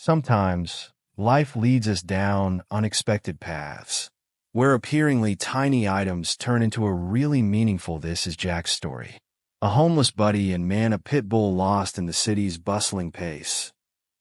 Sometimes, life leads us down unexpected paths, where appearingly tiny items turn into a really meaningful. This is Jack's story. A homeless buddy and a Pitbull lost in the city's bustling pace.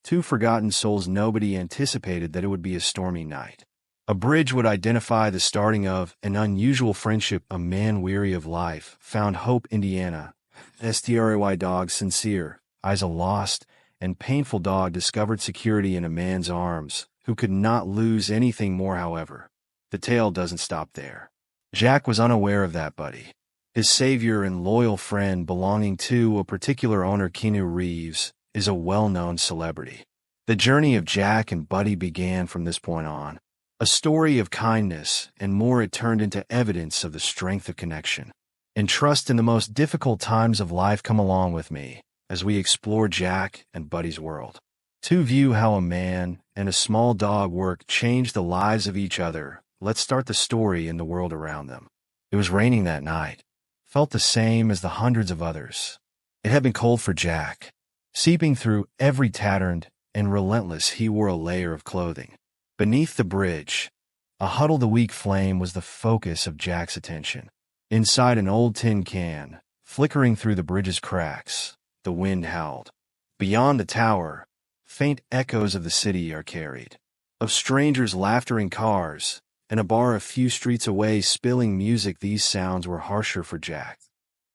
Two forgotten souls. Nobody anticipated that it would be a stormy night. A bridge would identify the starting of an unusual friendship. A man weary of life found hope. Indiana. Stray dog sincere, eyes a lost and painful dog discovered security in a man's arms, who could not lose anything more. However, the tale doesn't stop there. Jack was unaware of that buddy, his savior and loyal friend belonging to a particular owner. Keanu Reeves is a well-known celebrity. The journey of Jack and Buddy began from this point on. A story of kindness and more. It turned into evidence of the strength of connection and trust in the most difficult times of life. Come along with me as we explore Jack and Buddy's world, to view how a man and a small dog work changed the lives of each other. Let's start the story in the world around them. It was raining that night. Felt the same as the hundreds of others. It had been cold for Jack. Seeping through every tattered and relentless, he wore a layer of clothing. Beneath the bridge, a huddled weak flame was the focus of Jack's attention. Inside an old tin can, flickering through the bridge's cracks, the wind howled. Beyond the tower, faint echoes of the city are carried, of strangers' laughter in cars, and a bar a few streets away spilling music. These sounds were harsher for Jack.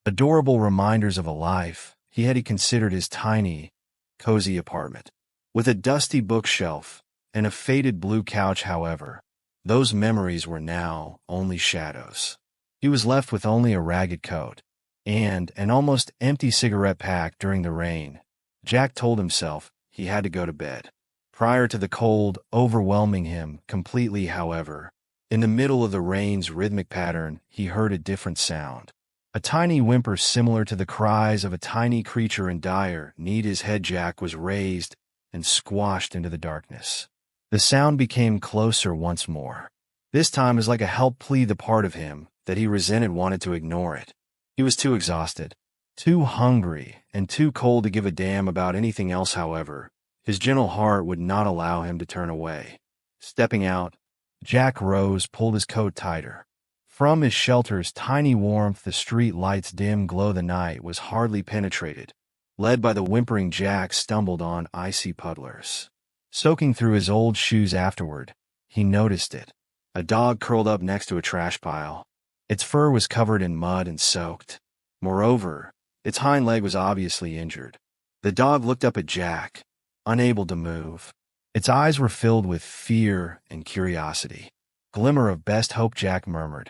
Adorable reminders of a life he had considered his tiny, cozy apartment, with a dusty bookshelf and a faded blue couch. However, those memories were now only shadows. He was left with only a ragged coat and an almost empty cigarette pack. During the rain, Jack told himself he had to go to bed, prior to the cold overwhelming him completely. However, in the middle of the rain's rhythmic pattern, he heard a different sound. A tiny whimper similar to the cries of a tiny creature in dire need. His head, Jack, was raised and squashed into the darkness. The sound became closer once more. This time as like a help plea. The part of him that he resented wanted to ignore it. He was too exhausted, too hungry, and too cold to give a damn about anything else. However, his gentle heart would not allow him to turn away. Stepping out, Jack rose, pulled his coat tighter. From his shelter's tiny warmth, the street light's dim glow. The night was hardly penetrated. Led by the whimpering, Jack stumbled on icy puddlers. Soaking through his old shoes. Afterward, he noticed it. A dog curled up next to a trash pile. Its fur was covered in mud and soaked. Moreover, its hind leg was obviously injured. The dog looked up at Jack, unable to move. Its eyes were filled with fear and curiosity. Glimmer of best hope, Jack murmured.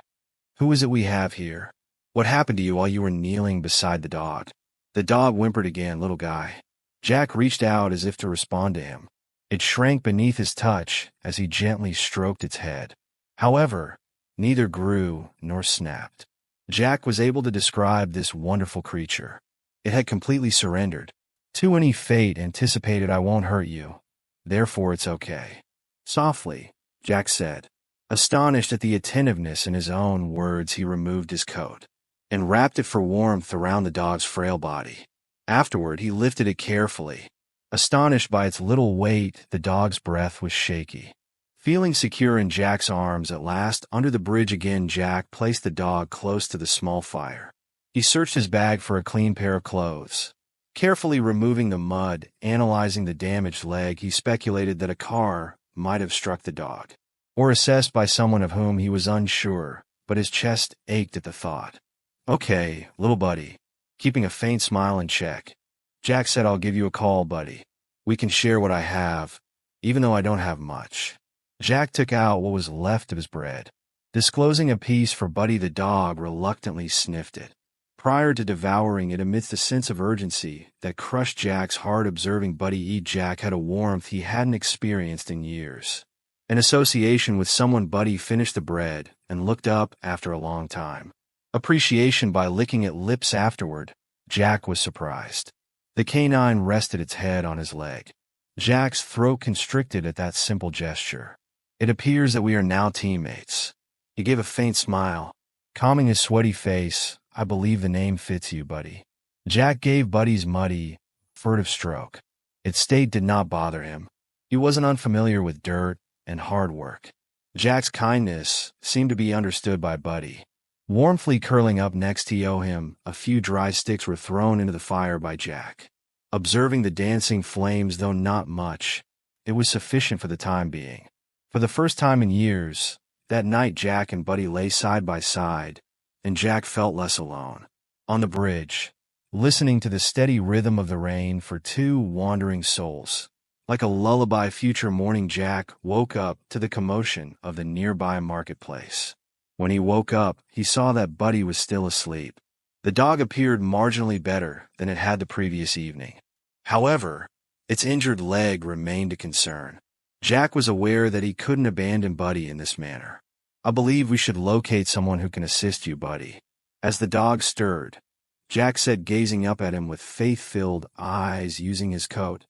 "Who is it we have here? What happened to you while you were kneeling beside the dog?" The dog whimpered again. "Little guy." Jack reached out as if to respond to him. It shrank beneath his touch as he gently stroked its head. However, neither grew nor snapped. Jack was able to describe this wonderful creature. It had completely surrendered to any fate anticipated. "I won't hurt you, therefore it's okay." Softly, Jack said. Astonished at the attentiveness in his own words, he removed his coat and wrapped it for warmth around the dog's frail body. Afterward, he lifted it carefully. Astonished by its little weight, the dog's breath was shaky. Feeling secure in Jack's arms at last, under the bridge again, Jack placed the dog close to the small fire. He searched his bag for a clean pair of clothes. Carefully removing the mud, analyzing the damaged leg, he speculated that a car might have struck the dog, or assessed by someone of whom he was unsure, but his chest ached at the thought. "Okay, little buddy." Keeping a faint smile in check, Jack said, "I'll give you a call, buddy. We can share what I have, even though I don't have much." Jack took out what was left of his bread. Disclosing a piece for Buddy, the dog reluctantly sniffed it, prior to devouring it amidst a sense of urgency that crushed Jack's heart. Observing Buddy eat, Jack had a warmth he hadn't experienced in years. An association with someone. Buddy finished the bread and looked up after a long time. Appreciation by licking its lips. Afterward, Jack was surprised. The canine rested its head on his leg. Jack's throat constricted at that simple gesture. "It appears that we are now teammates." He gave a faint smile, calming his sweaty face. "I believe the name fits you, Buddy." Jack gave Buddy's muddy, furtive stroke. Its state did not bother him. He He wasn't unfamiliar with dirt and hard work. Jack's kindness seemed to be understood by Buddy. Warmly curling up next to him, a few dry sticks were thrown into the fire by Jack. Observing the dancing flames, though not much, it was sufficient for the time being. For the first time in years, that night Jack and Buddy lay side by side, and Jack felt less alone. On the bridge, listening to the steady rhythm of the rain for two wandering souls. Like a lullaby future morning, Jack woke up to the commotion of the nearby marketplace. When he woke up, he saw that Buddy was still asleep. The dog appeared marginally better than it had the previous evening. However, its injured leg remained a concern. Jack was aware that he couldn't abandon Buddy in this manner. "I believe we should locate someone who can assist you, Buddy." As the dog stirred, Jack said, gazing up at him with faith-filled eyes. Using his coat,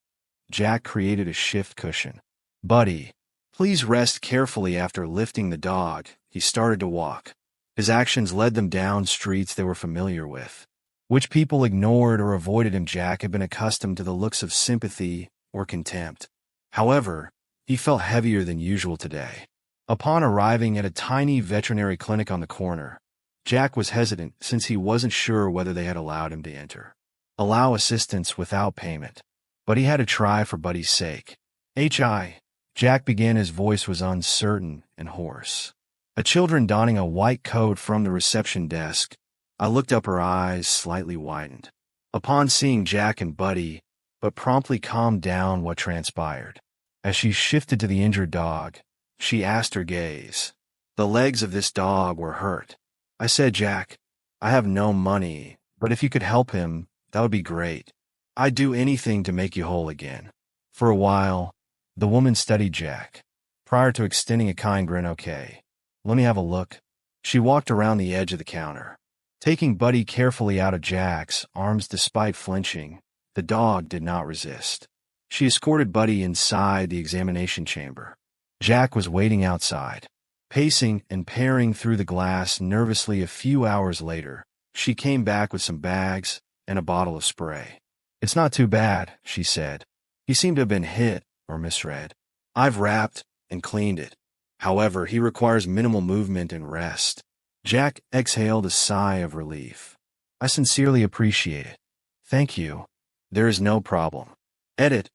Jack created a shift cushion. "Buddy, please rest carefully." After lifting the dog, he started to walk. His actions led them down streets they were familiar with, which people ignored or avoided him. Jack had been accustomed to the looks of sympathy or contempt. However, he felt heavier than usual today. Upon arriving at a tiny veterinary clinic on the corner, Jack was hesitant since he wasn't sure whether they had allowed him to enter. Allow assistance without payment. But he had to try for Buddy's sake. Jack began. His voice was uncertain and hoarse. A children donning a white coat from the reception desk. I looked up. Her eyes slightly widened upon seeing Jack and Buddy, but promptly calmed down. What transpired? As she shifted to the injured dog, she asked, her gaze. "The legs of this dog were hurt." I said, "Jack, I have no money, but if you could help him, that would be great. I'd do anything to make you whole again." For a while, the woman studied Jack, prior to extending a kind grin. "Okay, let me have a look." She walked around the edge of the counter, taking Buddy carefully out of Jack's arms. Despite flinching, the dog did not resist. She escorted Buddy inside the examination chamber. Jack was waiting outside, pacing and peering through the glass nervously. A few hours later, she came back with some bags and a bottle of spray. "It's not too bad," she said. "He seemed to have been hit or misread. I've wrapped and cleaned it. However, he requires minimal movement and rest." Jack exhaled a sigh of relief. "I sincerely appreciate it. Thank you." "There is no problem." Edit: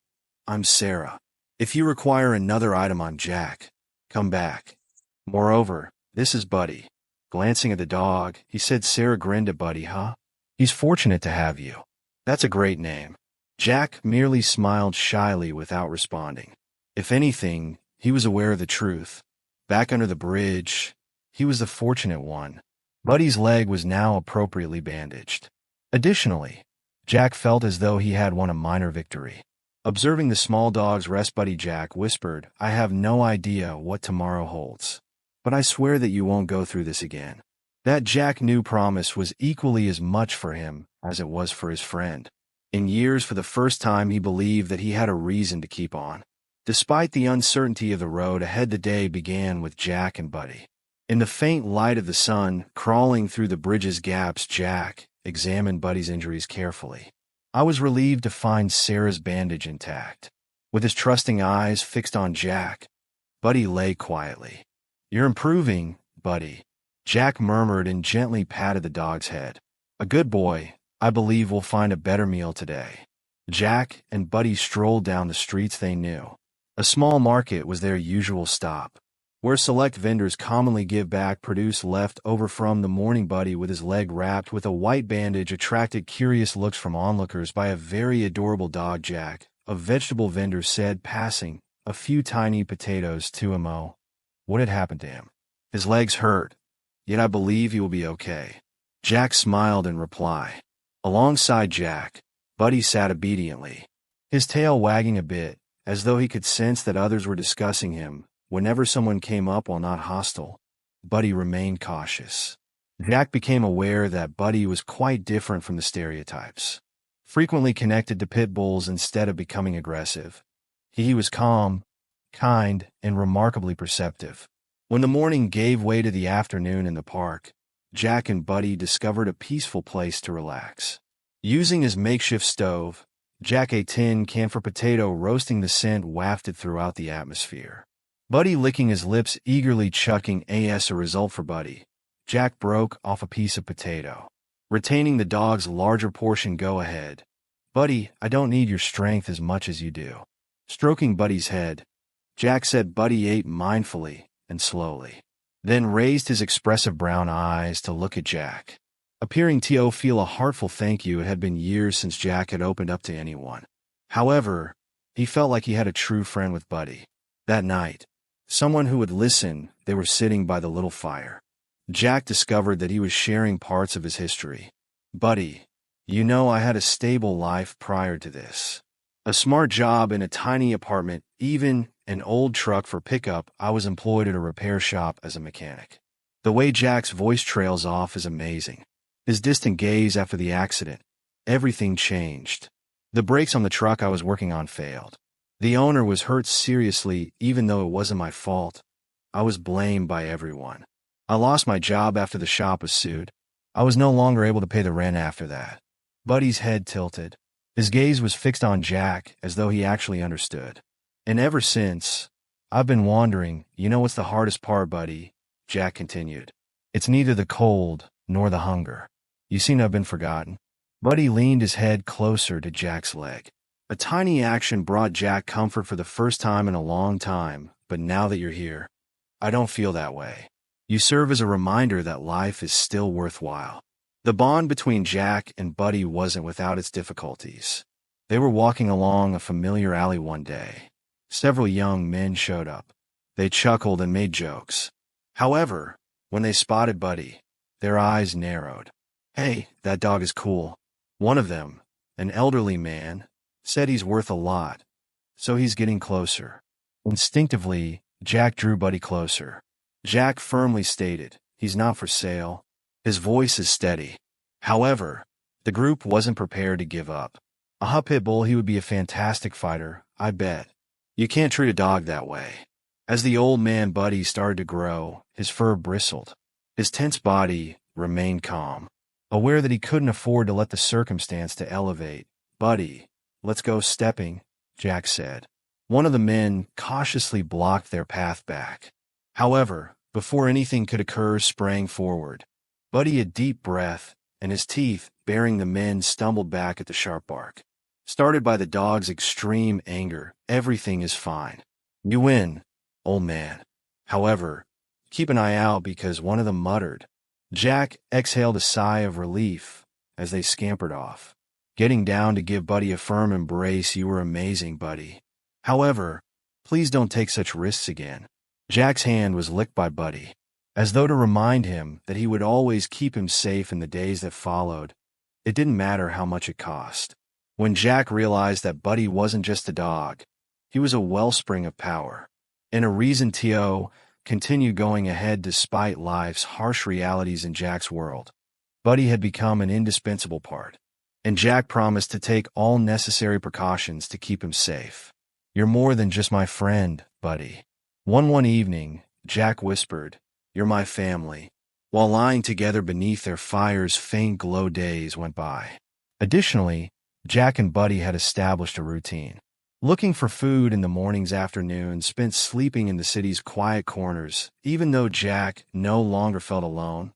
I'm Sarah. If you require another item on Jack, come back. Moreover, this is Buddy. Glancing at the dog, he said. Sarah grinned at Buddy. "Huh? He's fortunate to have you." "That's a great name." Jack merely smiled shyly without responding. If anything, he was aware of the truth. Back under the bridge, he was the fortunate one. Buddy's leg was now appropriately bandaged. Additionally, Jack felt as though he had won a minor victory. Observing the small dog's rest, Jack whispered, "I have no idea what tomorrow holds, but I swear that you won't go through this again." That Jack knew promise was equally as much for him as it was for his friend. In years, for the first time, he believed that he had a reason to keep on. Despite the uncertainty of the road ahead, the day began with Jack and Buddy. In the faint light of the sun crawling through the bridge's gaps, Jack examined Buddy's injuries carefully. I was relieved to find Sarah's bandage intact. With his trusting eyes fixed on Jack, Buddy lay quietly. "You're improving, Buddy," Jack murmured and gently patted the dog's head. "A good boy. I believe we'll find a better meal today." Jack and Buddy strolled down the streets they knew. A small market was their usual stop, where select vendors commonly give back produce left over from the morning. Buddy, with his leg wrapped with a white bandage, attracted curious looks from onlookers. "By a very adorable dog, Jack," a vegetable vendor said, passing a few tiny potatoes to him. "Oh, what had happened to him?" "His legs hurt, yet I believe he will be okay." Jack smiled in reply. Alongside Jack, Buddy sat obediently, his tail wagging a bit, as though he could sense that others were discussing him. Whenever someone came up while not hostile, Buddy remained cautious. Jack became aware that Buddy was quite different from the stereotypes, frequently connected to pit bulls. Instead of becoming aggressive, he was calm, kind, and remarkably perceptive. When the morning gave way to the afternoon in the park, Jack and Buddy discovered a peaceful place to relax. Using his makeshift stove, Jack, a tin can for potato roasting, the scent wafted throughout the atmosphere. Buddy licking his lips, eagerly chucking a result for Buddy. Jack broke off a piece of potato. Retaining the dog's larger portion, go ahead. Buddy, I don't need your strength as much as you do. Stroking Buddy's head, Jack said. Buddy ate mindfully and slowly, then raised his expressive brown eyes to look at Jack, appearing to feel a heartful thank you. It had been years since Jack had opened up to anyone. However, he felt like he had a true friend with Buddy. That night, someone who would listen. They were sitting by the little fire. Jack discovered that he was sharing parts of his history. Buddy, you know, I had a stable life prior to this. A smart job in a tiny apartment, even an old truck for pickup. I was employed at a repair shop as a mechanic. The way Jack's voice trails off is amazing. His distant gaze after the accident. Everything changed. The brakes on the truck I was working on failed. The owner was hurt seriously, even though it wasn't my fault. I was blamed by everyone. I lost my job after the shop was sued. I was no longer able to pay the rent after that. Buddy's head tilted. His gaze was fixed on Jack as though he actually understood. And ever since, I've been wondering, you know what's the hardest part, Buddy? Jack continued. It's neither the cold nor the hunger. You seem to have been forgotten. Buddy leaned his head closer to Jack's leg. A tiny action brought Jack comfort for the first time in a long time, but now that you're here, I don't feel that way. You serve as a reminder that life is still worthwhile. The bond between Jack and Buddy wasn't without its difficulties. They were walking along a familiar alley one day. Several young men showed up. They chuckled and made jokes. However, when they spotted Buddy, their eyes narrowed. Hey, that dog is cool. One of them, an elderly man, said he's worth a lot, so he's getting closer. Instinctively, Jack drew Buddy closer. Jack firmly stated, he's not for sale. His voice is steady. However, the group wasn't prepared to give up. A Pitbull, he would be a fantastic fighter, I bet. You can't treat a dog that way. As the old man Buddy started to grow, his fur bristled. His tense body remained calm, aware that he couldn't afford to let the circumstance to elevate. Buddy, let's go stepping, Jack said. One of the men cautiously blocked their path back. However, before anything could occur, sprang forward. Buddy, a deep breath, and his teeth, baring the men, stumbled back at the sharp bark. Started by the dog's extreme anger, everything is fine. You win, old man. However, keep an eye out because one of them muttered. Jack exhaled a sigh of relief as they scampered off, getting down to give Buddy a firm embrace. You were amazing, Buddy. However, please don't take such risks again. Jack's hand was licked by Buddy, as though to remind him that he would always keep him safe in the days that followed. It didn't matter how much it cost. When Jack realized that Buddy wasn't just a dog, he was a wellspring of power, and a reason to continue going ahead despite life's harsh realities. In Jack's world, Buddy had become an indispensable part, and Jack promised to take all necessary precautions to keep him safe. You're more than just my friend, Buddy. One evening, Jack whispered, you're my family. While lying together beneath their fire's faint glow, days went by. Additionally, Jack and Buddy had established a routine. Looking for food in the mornings, afternoons, spent sleeping in the city's quiet corners. Even though Jack no longer felt alone,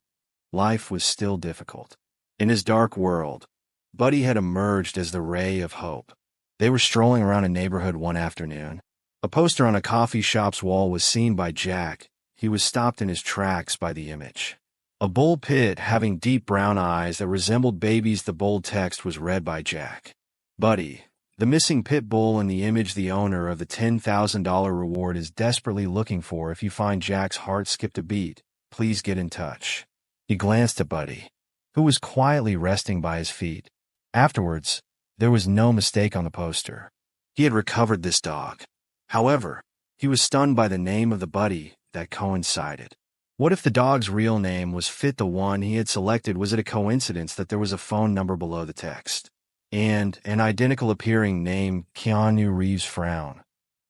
life was still difficult. In his dark world, Buddy had emerged as the ray of hope. They were strolling around a neighborhood one afternoon. A poster on a coffee shop's wall was seen by Jack. He was stopped in his tracks by the image. A bull pit having deep brown eyes that resembled babies. The bold text was read by Jack. Buddy, the missing pit bull in the image the owner of the $10,000 reward is desperately looking for. If you find Jack's heart skipped a beat, please get in touch. He glanced at Buddy, who was quietly resting by his feet. Afterwards, there was no mistake on the poster. He had recovered this dog. However, he was stunned by the name of the Buddy that coincided. What if the dog's real name was fit the one he had selected? Was it a coincidence that there was a phone number below the text and an identical appearing name? Keanu Reeves' frown.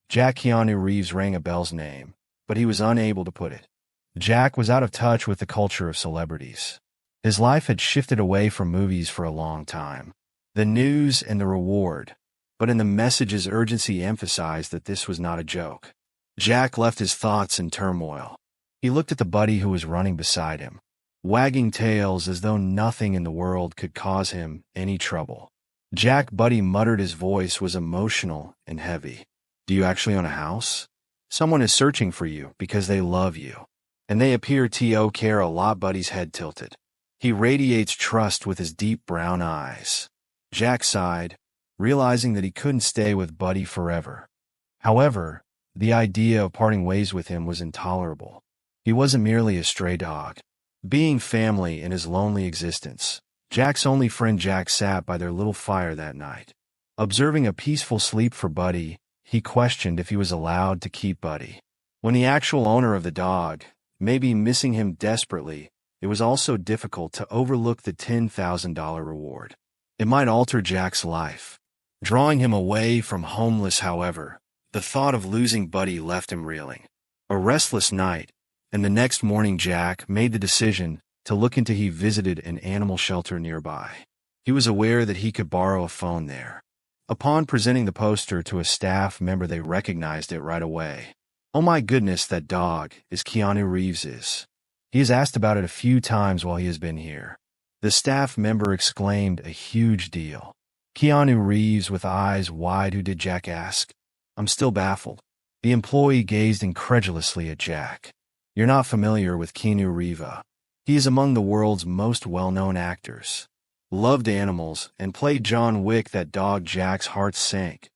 Jack Keanu Reeves rang a bell's name, but he was unable to put it. Jack was out of touch with the culture of celebrities. His life had shifted away from movies for a long time. The news and the reward but in the message's urgency emphasized that this was not a joke. Jack left his thoughts in turmoil. He looked at the buddy who was running beside him, wagging tails as though nothing in the world could cause him any trouble. "Jack," Buddy muttered. His voice was emotional and heavy. "Do you actually own a house? Someone is searching for you because they love you. And they appear to care a lot." Buddy's head tilted. He radiates trust with his deep brown eyes. Jack sighed, realizing that he couldn't stay with Buddy forever. However, the idea of parting ways with him was intolerable. He wasn't merely a stray dog. Being family in his lonely existence, Jack's only friend. Jack sat by their little fire that night, observing a peaceful sleep for Buddy. He questioned if he was allowed to keep Buddy, when the actual owner of the dog may be missing him desperately. It was also difficult to overlook the $10,000 reward. It might alter Jack's life, drawing him away from homeless. However, the thought of losing Buddy left him reeling. A restless night, and the next morning Jack made the decision to look into. He visited an animal shelter nearby. He was aware that he could borrow a phone there. Upon presenting the poster to a staff member, they recognized it right away. "Oh my goodness, that dog is Keanu Reeves's. He has asked about it a few times while he has been here." The staff member exclaimed, "A huge deal. Keanu Reeves," with eyes wide. "Who did Jack ask?" "I'm still baffled." The employee gazed incredulously at Jack. "You're not familiar with Keanu Reeves. He is among the world's most well-known actors. Loved animals and played John Wick." That dog. Jack's heart sank.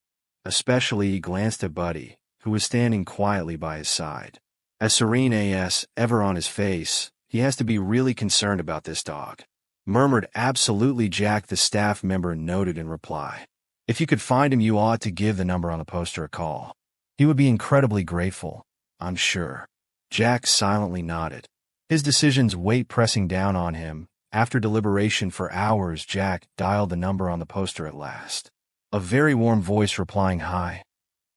Especially he glanced at Buddy, who was standing quietly by his side. As serene as ever on his face, "He has to be really concerned about this dog," murmured. "Absolutely, Jack," the staff member noted in reply. "If you could find him, you ought to give the number on the poster a call. He would be incredibly grateful, I'm sure." Jack silently nodded, his decision's weight pressing down on him. After deliberation for hours, Jack dialed the number on the poster at last. A very warm voice replying, "Hi,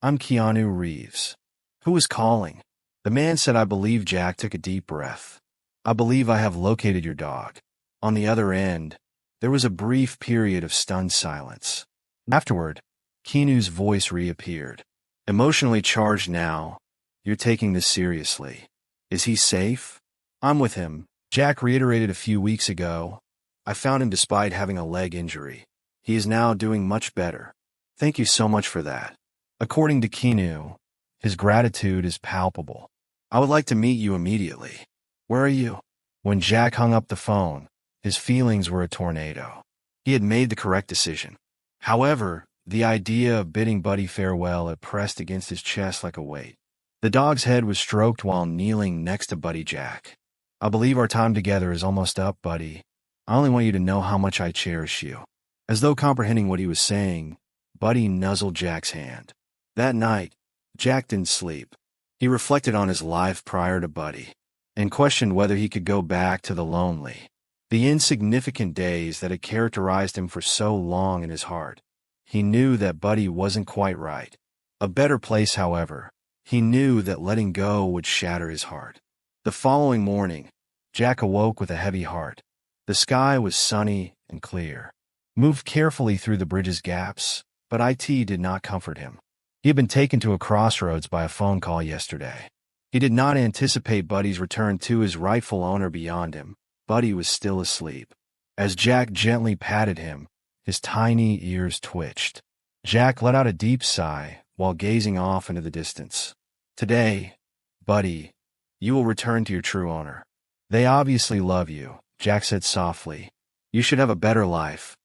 I'm Keanu Reeves. Who is calling?" The man said, "I believe." Jack took a deep breath. "I believe I have located your dog." On the other end, there was a brief period of stunned silence. Afterward, Keanu's voice reappeared, emotionally charged now. "You're taking this seriously. Is he safe?" "I'm with him," Jack reiterated. "A few weeks ago, I found him despite having a leg injury. He is now doing much better." "Thank you so much for that." According to Keanu, his gratitude is palpable. "I would like to meet you immediately. Where are you?" When Jack hung up the phone, his feelings were a tornado. He had made the correct decision. However, the idea of bidding Buddy farewell had pressed against his chest like a weight. The dog's head was stroked while kneeling next to Buddy. "Jack, I believe our time together is almost up, Buddy. I only want you to know how much I cherish you." As though comprehending what he was saying, Buddy nuzzled Jack's hand. That night, Jack didn't sleep. He reflected on his life prior to Buddy, and questioned whether he could go back to the lonely, the insignificant days that had characterized him for so long. In his heart, he knew that Buddy wasn't quite right. A better place, however. He knew that letting go would shatter his heart. The following morning, Jack awoke with a heavy heart. The sky was sunny and clear. Moved carefully through the bridge's gaps, but it did not comfort him. He had been taken to a crossroads by a phone call yesterday. He did not anticipate Buddy's return to his rightful owner beyond him. Buddy was still asleep. As Jack gently patted him, his tiny ears twitched. Jack let out a deep sigh while gazing off into the distance. "Today, Buddy, you will return to your true owner. They obviously love you," Jack said softly. "You should have a better life.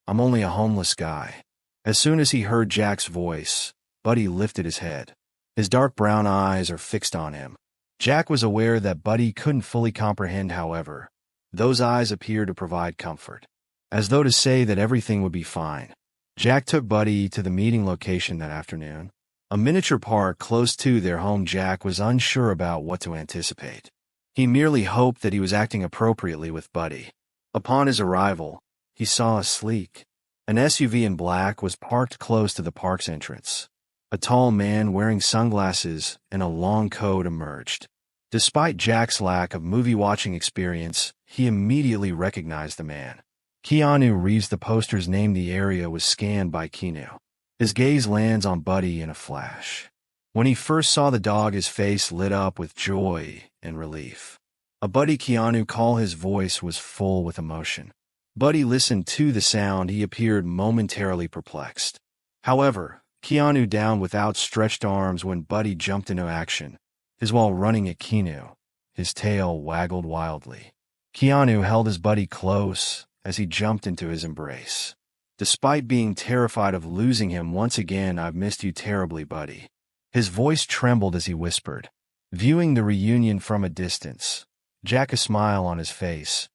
I'm only a homeless guy." As soon as he heard Jack's voice, Buddy lifted his head. His dark brown eyes are fixed on him. Jack was aware that Buddy couldn't fully comprehend, however. Those eyes appeared to provide comfort, as though to say that everything would be fine. Jack took Buddy to the meeting location that afternoon, a miniature park close to their home. Jack was unsure about what to anticipate. He merely hoped that he was acting appropriately with Buddy. Upon his arrival, he saw an SUV in black was parked close to the park's entrance. A tall man wearing sunglasses and a long coat emerged. Despite Jack's lack of movie-watching experience, he immediately recognized the man. Keanu Reeves. The poster's name. The area was scanned by Keanu. His gaze lands on Buddy in a flash. When he first saw the dog, his face lit up with joy and relief. A Buddy Keanu call, his voice was full with emotion. Buddy listened to the sound. He appeared momentarily perplexed. However, Keanu down with outstretched arms when Buddy jumped into action. His while running at Keanu, his tail waggled wildly. Keanu held his buddy close as he jumped into his embrace. Despite being terrified of losing him once again, "I've missed you terribly, Buddy." His voice trembled as he whispered. Viewing the reunion from a distance, Jack, a smile on his face.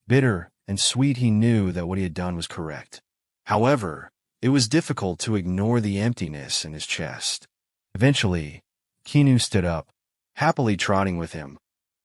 Bitter and sweet, he knew that what he had done was correct. However, it was difficult to ignore the emptiness in his chest. Eventually, Keanu stood up, happily trotting with him.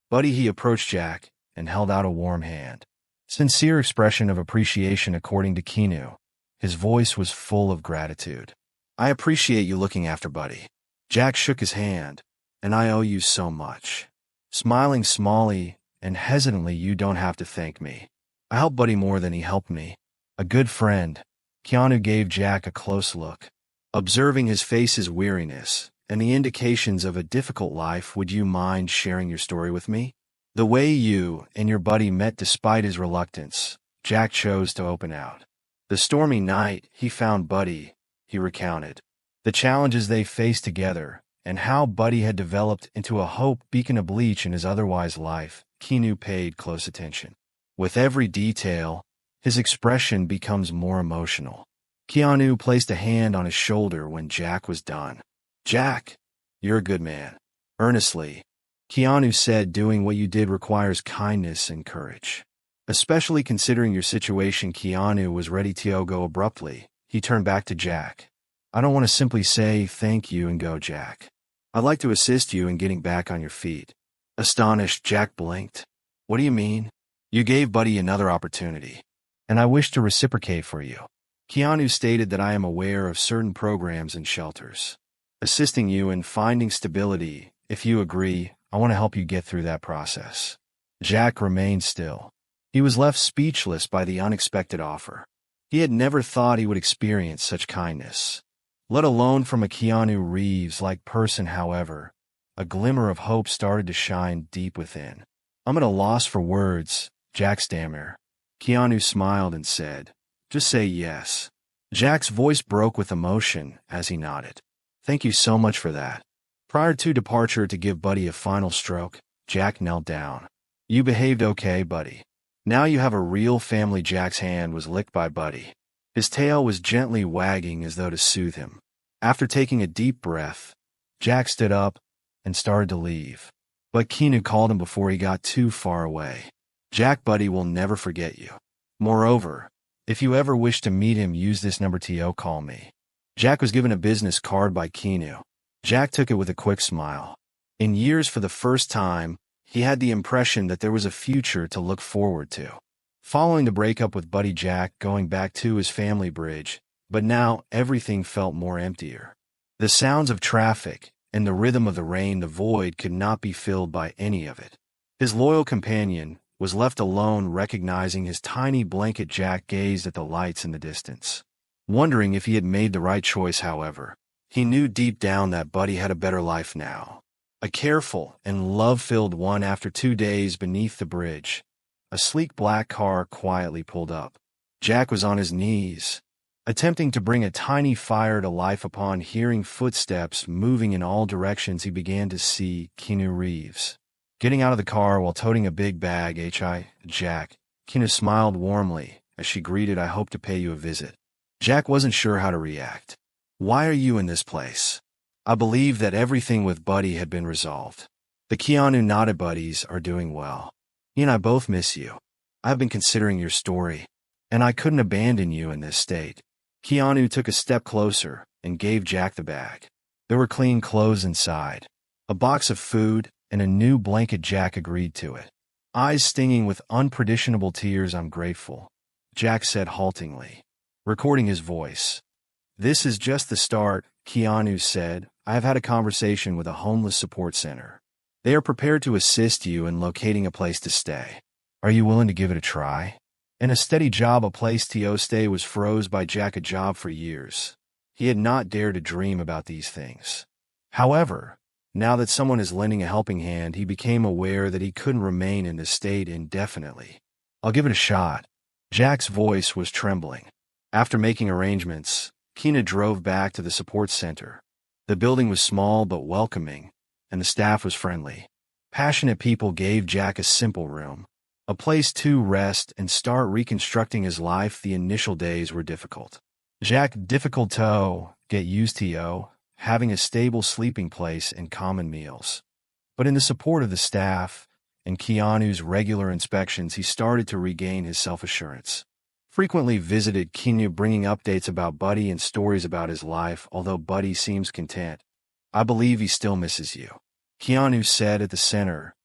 Buddy, he approached Jack and held out a warm hand. Sincere expression of appreciation according to Keanu. His voice was full of gratitude. "I appreciate you looking after Buddy." Jack shook his hand. "And I owe you so much." Smiling smally and hesitantly, "You don't have to thank me. I helped Buddy more than he helped me." A good friend. Keanu gave Jack a close look. Observing his face's weariness and the indications of a difficult life, "Would you mind sharing your story with me? The way you and your buddy met despite his reluctance." Jack chose to open out. "The stormy night he found Buddy," he recounted. "The challenges they faced together, and how Buddy had developed into a hope beacon of bleach in his otherwise life." Keanu paid close attention. With every detail, his expression becomes more emotional. Keanu placed a hand on his shoulder when Jack was done. "Jack, you're a good man." Earnestly, Keanu said, "Doing what you did requires kindness and courage. Especially considering your situation." Keanu was ready to go abruptly. He turned back to Jack. "I don't want to simply say thank you and go, Jack. I'd like to assist you in getting back on your feet." Astonished, Jack blinked. "What do you mean?" "You gave Buddy another opportunity, and I wish to reciprocate for you." Keanu stated that, "I am aware of certain programs and shelters assisting you in finding stability. If you agree, I want to help you get through that process." Jack remained still. He was left speechless by the unexpected offer. He had never thought he would experience such kindness, let alone from a Keanu Reeves-like person. However, a glimmer of hope started to shine deep within. "I'm at a loss for words," Jack stammered. Keanu smiled and said, "Just say yes." Jack's voice broke with emotion as he nodded. "Thank you so much for that." Prior to departure to give Buddy a final stroke, Jack knelt down. "You behaved okay, Buddy. Now you have a real family." Jack's hand was licked by Buddy. His tail was gently wagging as though to soothe him. After taking a deep breath, Jack stood up and started to leave. But Keanu called him before he got too far away. "Jack, Buddy will never forget you. Moreover, if you ever wish to meet him, use this number to call me." Jack was given a business card by Keanu. Jack took it with a quick smile. In years, for the first time, he had the impression that there was a future to look forward to. Following the breakup with Buddy, Jack going back to his family bridge, but now everything felt more emptier. The sounds of traffic and the rhythm of the rain, the void could not be filled by any of it. His loyal companion was left alone, recognizing his tiny blanket. Jack gazed at the lights in the distance, wondering if he had made the right choice. However, he knew deep down that Buddy had a better life now, a careful and love-filled one. After 2 days beneath the bridge, a sleek black car quietly pulled up. Jack was on his knees, attempting to bring a tiny fire to life. Upon hearing footsteps moving in all directions, he began to see Keanu Reeves getting out of the car while toting a big bag. "Hi, Jack." Keanu smiled warmly as she greeted. "I hope to pay you a visit." Jack wasn't sure how to react. "Why are you in this place?" "I believe that everything with Buddy had been resolved." The Keanu nodded. "Buddies are doing well. He and I both miss you. I have been considering your story, and I couldn't abandon you in this state." Keanu took a step closer and gave Jack the bag. There were clean clothes inside, a box of food, and a new blanket. Jack agreed to it, eyes stinging with unpredictable tears. "I'm grateful," Jack said haltingly, recording his voice. "This is just the start," Keanu said. "I have had a conversation with a homeless support center. They are prepared to assist you in locating a place to stay. Are you willing to give it a try?" "And a steady job, a place to stay," was froze by Jack. "A job for years." He had not dared to dream about these things. However, now that someone is lending a helping hand, he became aware that he couldn't remain in this state indefinitely. "I'll give it a shot." Jack's voice was trembling. After making arrangements, Keena drove back to the support center. The building was small but welcoming, and the staff was friendly. Passionate people gave Jack a simple room, a place to rest and start reconstructing his life. The initial days were difficult. Difficult to get used to having a stable sleeping place and common meals. But in the support of the staff and Keanu's regular inspections, he started to regain his self-assurance. Frequently visited Keanu, bringing updates about Buddy and stories about his life. Although Buddy seems content, "I believe he still misses you," Keanu said at the center.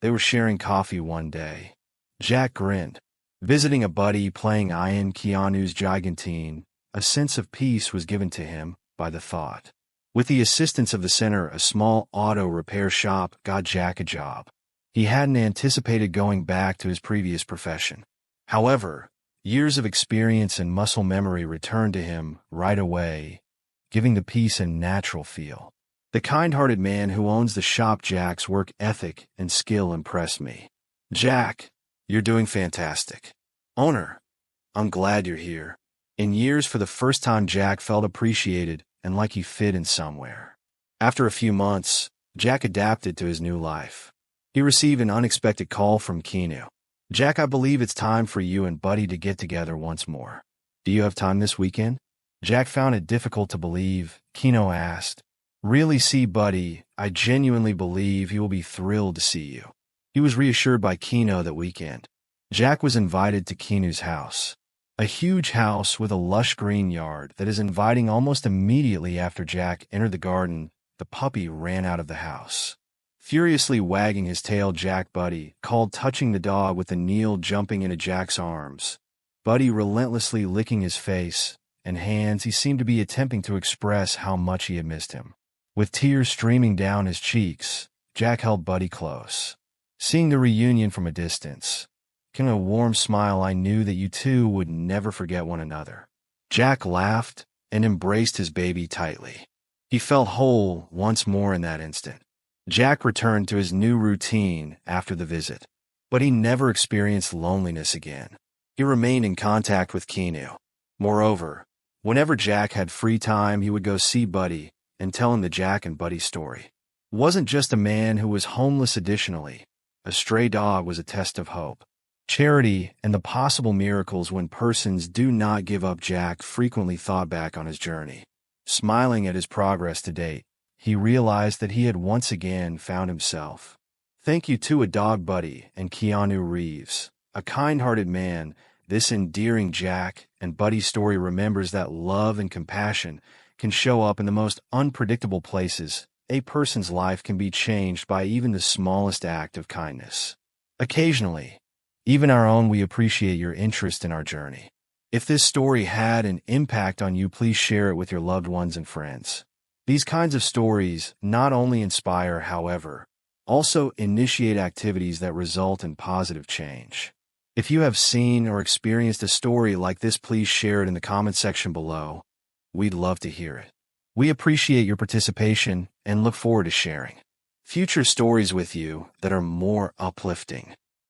They were sharing coffee one day. Jack grinned. Visiting a buddy playing in Keanu's Gigantine, a sense of peace was given to him by the thought. With the assistance of the center, a small auto repair shop got Jack a job. He hadn't anticipated going back to his previous profession. However, years of experience and muscle memory returned to him right away, giving the peace a natural feel. The kind-hearted man who owns the shop, Jack's work ethic and skill impressed me. "Jack, you're doing fantastic." "Owner, I'm glad you're here." In years, for the first time, Jack felt appreciated and like he fit in somewhere. After a few months, Jack adapted to his new life. He received an unexpected call from Keanu. "Jack, I believe it's time for you and Buddy to get together once more. Do you have time this weekend?" Jack found it difficult to believe. Keanu asked, "Really? See, Buddy, I genuinely believe he will be thrilled to see you." He was reassured by Keanu that weekend. Jack was invited to Keanu's house. A huge house with a lush green yard that is inviting. Almost immediately after Jack entered the garden, the puppy ran out of the house. Furiously wagging his tail, Jack Buddy called, touching the dog with the Neil jumping into Jack's arms. Buddy relentlessly licking his face and hands. He seemed to be attempting to express how much he had missed him. With tears streaming down his cheeks, Jack held Buddy close. Seeing the reunion from a distance, with a warm smile, "I knew that you two would never forget one another." Jack laughed and embraced his baby tightly. He felt whole once more in that instant. Jack returned to his new routine after the visit, but he never experienced loneliness again. He remained in contact with Keanu. Moreover, whenever Jack had free time, he would go see Buddy and tell him the Jack and Buddy story. It wasn't just a man who was homeless. Additionally, a stray dog was a test of hope, charity, and the possible miracles when persons do not give up. Jack frequently thought back on his journey. Smiling at his progress to date, he realized that he had once again found himself. Thank you to a dog, Buddy, and Keanu Reeves, a kind-hearted man. This endearing Jack and Buddy story remembers that love and compassion can show up in the most unpredictable places. A person's life can be changed by even the smallest act of kindness. Occasionally, even our own. We appreciate your interest in our journey. If this story had an impact on you, please share it with your loved ones and friends. These kinds of stories not only inspire, however, also initiate activities that result in positive change. If you have seen or experienced a story like this, please share it in the comment section below. We'd love to hear it. We appreciate your participation and look forward to sharing future stories with you that are more uplifting.